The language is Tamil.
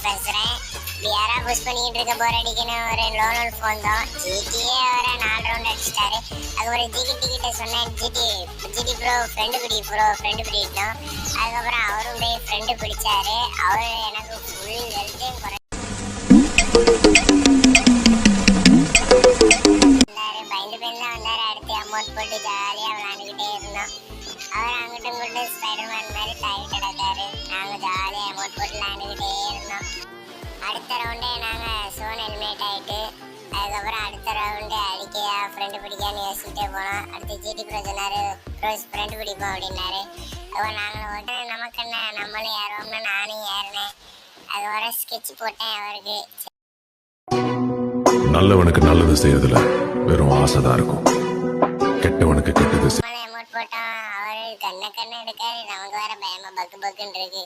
பேசுறேன். யாரா புஷ் பண்ணிட்டு இருக்க போர் அடிக்கணும் ஒரு லோன் ஃபோன் தான். ஜிடியே வர 4 ரவுண்ட் அடிச்சிட்டாரு. அதுக்கப்புறம் கிட்ட சொன்னேன் ஜிடி ப்ரோ ஃப்ரெண்டு பிடிக்கணும். அதுக்கப்புறம் அவரும் போய் ஃப்ரெண்டு பிடிச்சாரு. அவரு எனக்கு ஃபுல் ஹெல்த்தையும் பயந்து தான் வந்தாரு. அடுத்து அமௌண்ட் போட்டு ஜாலியா விளையாண்டுக்கிட்டே இருந்தோம். அவர் அங்கிட்டும் இங்கிட்டும் ஸ்பைடர்மேன் மாதிரி தாவிட்டு கிடக்காரு. நாங்க ஜாலியா அமௌண்ட் போட்டு விளையாண்டுக்கிட்டே இருந்தோம். அடுத்த ரவுண்டே நாங்க சோன் எலிமினேட் ஆயிட்டு அதுக்கப்புறம் அடுத்த ரவுண்டு அடிக்கையா ஃப்ரெண்டு பிடிக்கான்னு யோசிச்சுட்டே போனோம். அடுத்து ஜிடி ப்ரோ சொன்னாரு ஃப்ரெண்டு பிடிப்போம் அப்படின்னாரு. அதுக்கப்புறம் நாங்களும் நமக்கு என்ன நம்மளும் ஏறோம்னு நானும் ஏறினேன். அதுக்கப்புறம் ஸ்கெட்ச் போட்டேன் அவருக்கு. நல்லவனுக்கு நல்லது செய்யறதுல வெறும் ஆசைதான் இருக்கும், கெட்டவனுக்கு கெட்டது அமௌண்ட் போட்டோம். அவரு கண்ண எடுக்காரு. நமக்கு வேற பயமா பக்குன்னு இருக்கு.